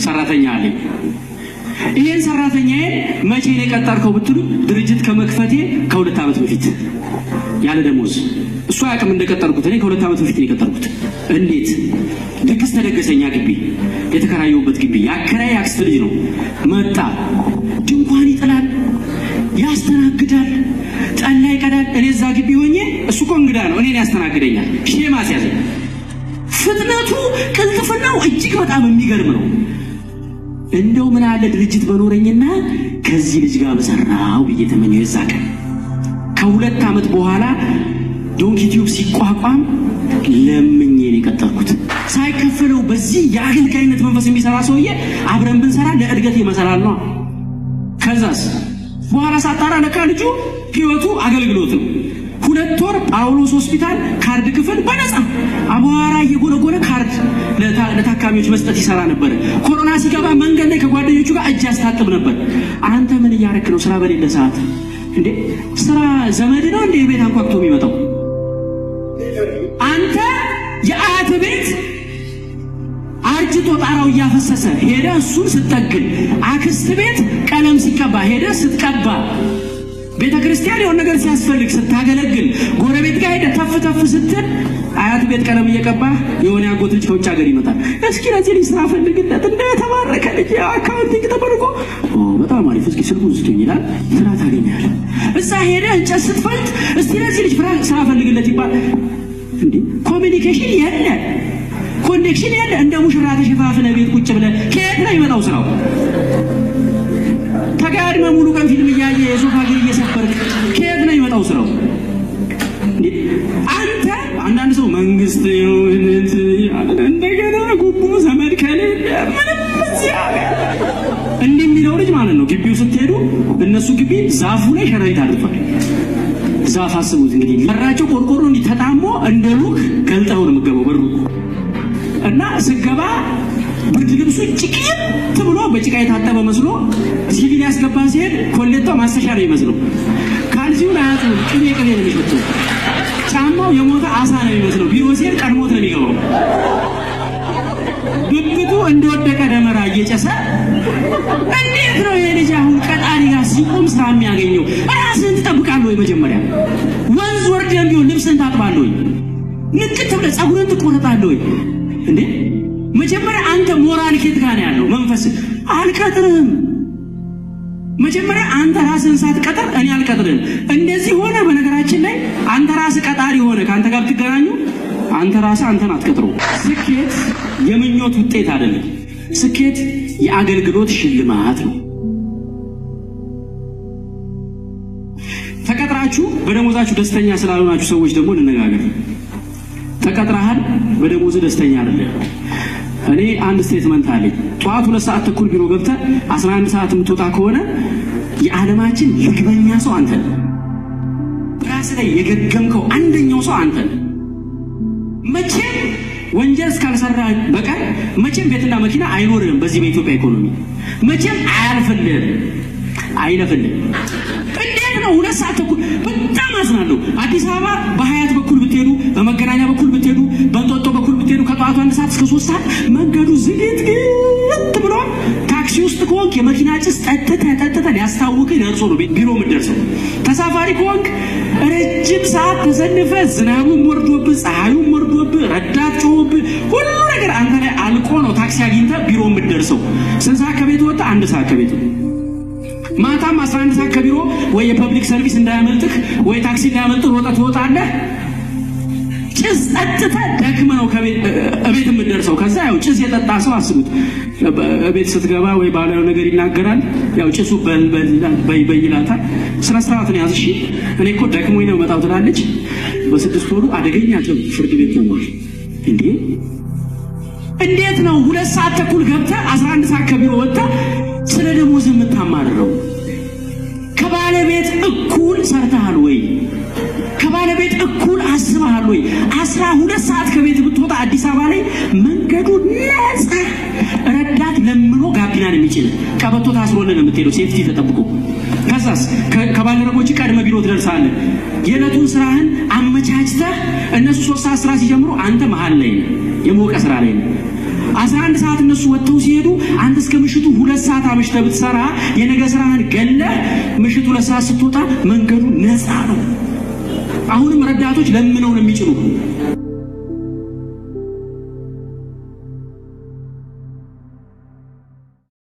ሰራተኛ አለኝ። ይሄን ሰራተኛዬን መቼ ነው የቀጠርከው ብትሉ ድርጅት ከመክፈቴ ከ2 ዓመት በፊት ያለ ደሞዝ። እሱ አያውቅም እንደቀጠርኩት። እኔ ከ2 ዓመት በፊት ነው የቀጠርኩት። እንዴት ድግስ ተደገሰኛ ግቢ የተከራየሁበት ግቢ ያከራይ አክስት ልጅ ነው። መጣ፣ ድንኳን ይጥላል፣ ያስተናግዳል፣ ጠላ ይቀዳል። እኔ እዛ ግቢ ሆኜ እሱ እኮ እንግዳ ነው፣ እኔን ያስተናግደኛል። ሼማ ሲያዘኝ ፍጥነቱ ቅልጥፍናው እጅግ በጣም የሚገርም ነው። እንደው ምን አለ ድርጅት በኖረኝና ከዚህ ልጅ ጋር በሰራው ብዬ ተመኘው። የዛ ቀን ከ2 ዓመት በኋላ ዶንኪ ቲዩብ ሲቋቋም ለምኜ ነው የቀጠርኩት። ሳይከፈለው በዚህ የአገልጋይነት መንፈስ የሚሰራ ሰውዬ አብረን ብንሰራ ለእድገት ይመሰላል ነው። ከዛስ በኋላ ሳጣራ ለካ ልጁ ህይወቱ አገልግሎት ነው። 2 ወር ጳውሎስ ሆስፒታል ካርድ ክፍል በነፃ አቧራ እየጎለጎለ ካርድ ለታካሚዎች መስጠት ይሰራ ነበር። ኮሮና ሲገባ መንገድ ላይ ከጓደኞቹ ጋር እጅ ያስታጥብ ነበር። አንተ ምን እያረክ ነው? ስራ በሌለ ሰዓት እንዴ? ስራ ዘመድ ነው እንዴ ቤት አንኳኩቶ የሚመጣው? አንተ የአያት ቤት አርጅቶ ጣራው እያፈሰሰ ሄደ እሱን ስትጠግን፣ አክስት ቤት ቀለም ሲቀባ ሄደ ስትቀባ፣ ቤተ ክርስቲያን የሆነ ነገር ሲያስፈልግ ስታገለግል፣ ጎረቤት ጋር ሄደ ተፍ ተፍ ስትል፣ አያት ቤት ቀለም እየቀባ የሆነ ያጎት ልጅ ከውጭ ሀገር ይመጣል። እስኪ ለዚህ ልጅ ስራ ፈልግለት እንደተባረከ ልጅ አካውንቲንግ ተመርቆ በጣም አሪፍ እስኪ ስልኩን ስጡኝ ይላል። ስራ ታገኛለህ። እዛ ሄደ እንጨት ስትፈልጥ እስኪ ለዚህ ልጅ ስራ ፈልግለት ይባል። እንዴ ኮሚኒኬሽን ያለ ኮኔክሽን ያለ እንደ ሙሽራ ተሸፋፍነ ቤት ቁጭ ብለህ ከየት ነው ይመጣው ስራው? ተጋድመ ሙሉ ቀን ፊልም እያየ የሶፋ ግር እየሰበርክ ከየት ነው ይመጣው ስራው? አንተ አንዳንድ ሰው መንግስት እንደገና ጉቦ ዘመድ ከሌለ ምንም እንዲህ የሚለው ልጅ ማለት ነው። ግቢው ስትሄዱ እነሱ ግቢ ዛፉ ላይ ሸረሪት አድርጓል። ዛፍ አስቡት እንግዲህ በራቸው ቆርቆሮ እንዲህ ተጣሞ እንደ ሩቅ ገልጠው ነው የምትገባው በሩ እና ስገባ ብርድ ልብሱ ጭቅይት ብሎ በጭቃ የታጠበ መስሎ ሲቪል ያስገባ ሲሄድ ኮሌታው ማስተሻ ነው ይመስለው። ካልሲውን አያቱ ቅቤ ነው የሚሸተው። ጫማው የሞተ አሳ ነው የሚመስለው። ቢሮ ሲሄድ ቀድሞት ነው የሚገባው። ብብቱ እንደወደቀ ደመራ እየጨሰ እንዴት ነው ይሄ ልጅ አሁን ቀጣሪ ጋር ሲቆም ስራ የሚያገኘው? ራስህን ትጠብቃለህ ወይ? መጀመሪያ ወንዝ ወርደህ ቢሆን ልብስህን ታጥባለህ ወይ? ንቅት ብለህ ፀጉርህን ትቆረጣለህ ወይ? እንዴ መጀመሪያ አንተ ሞራል ኬት ጋር ነው ያለው? መንፈስ አልቀጥርህም። መጀመሪያ አንተ ራስህን ሳትቀጥር እኔ አልቀጥርህም። እንደዚህ ሆነ። በነገራችን ላይ አንተ ራስህ ቀጣሪ ሆነ ከአንተ ጋር ብትገናኙ አንተ ራስህ አንተን አትቀጥረው። ስኬት የምኞት ውጤት አይደለም። ስኬት የአገልግሎት ሽልማት ነው። ተቀጥራችሁ በደሞዛችሁ ደስተኛ ስላልሆናችሁ ሰዎች ደግሞ እንነጋገር። ተቀጥረሃል፣ በደሞዝ ደስተኛ አይደለም። እኔ አንድ ስቴትመንት አለኝ። ጠዋት 2 ሰዓት ተኩል ቢሮ ገብተህ 11 ሰዓት የምትወጣ ከሆነ የዓለማችን ልግበኛ ሰው አንተ ነህ። ራስህ ላይ የገገምከው አንደኛው ሰው አንተ ነህ። መቼም ወንጀል እስካልሰራ በቀር መቼም ቤትና መኪና አይኖርም። በዚህ በኢትዮጵያ ኢኮኖሚ መቼም አያልፍልህም፣ አይለፍልህም። እንዴት ነው 2 ሰዓት ተኩል? በጣም አዝናለሁ። አዲስ አበባ በሀያት በኩል ብትሄዱ፣ በመገናኛ በኩል ብትሄዱ፣ በእንጦጦ በኩል ብትሄዱ ከጠዋቱ 1 ሰዓት እስከ 3 ሰዓት መንገዱ ዝግት ብሎ ታክሲ ውስጥ ከሆንክ የመኪና ጭስ ጠጥተህ ሊያስታውቅህ ደርሶ ነው ቢሮ የምትደርሰው። ተሳፋሪ ከሆንክ ረጅም ሰዓት ተሰልፈ ዝናቡም ወርዶብህ ፀሐዩም ወርዶብህ ረዳት ጮህብህ ሁሉ ነገር አንተ ላይ አልቆ ነው ታክሲ አግኝተህ ቢሮ የምትደርሰው። ስንት ሰዓት ከቤት ወጣ? 1 ሰዓት ከቤት። ማታም 11 ሰዓት ከቢሮ ወይ የፐብሊክ ሰርቪስ እንዳያመልጥህ ወይ ታክሲ እንዳያመልጥህ ወጣ ትወጣለህ። ጭስ ጠጥተህ ደክመህ ነው እቤት የምትደርሰው። ከዛ ያው ጭስ የጠጣ ሰው አስቡት፣ እቤት ስትገባ ወይ ባለው ነገር ይናገራል። ያው ጭሱ በይላታል። ስነ ስርዓት ነው ያዝ። እሺ እኔ እኮ ደክሞኝ ነው መጣው ትላለች። በ6 ወሩ አደገኛ ፍርድ ቤት ነው ማለት እንዴ! እንዴት ነው 2 ሰዓት ተኩል ገብተህ 11 ሰዓት ከቢሮ ወጥተህ ስለ ደሞዝ የምታማርረው? ከባለቤት እኩል ሰርተሃል ወይ? ከባለቤት እኩል አስበሃል ወይ? 12 ሰዓት ከቤት ብትወጣ አዲስ አበባ ላይ መንገዱ ነፃ፣ ረዳት ለምኖ ጋቢናን የሚችል ቀበቶ ታስሮልን የምትሄደው ሴፍቲ ተጠብቆ። ከዛስ ከባልደረቦች ቀድመ ቢሮ ትደርሳለህ። የዕለቱን ስራህን አመቻችተህ እነሱ 3 ሰዓት ስራ ሲጀምሩ አንተ መሃል ላይ ነህ፣ የሞቀ ስራ ላይ ነህ። 11 ሰዓት እነሱ ወጥተው ሲሄዱ አንተ እስከ ምሽቱ 2 ሰዓት አመሽተህ ብትሰራ የነገ ስራህን ገለህ ምሽቱ 2 ሰዓት ስትወጣ መንገዱ ነፃ ነው። አሁንም ረዳቶች ለምነው ነው የሚጭኑ።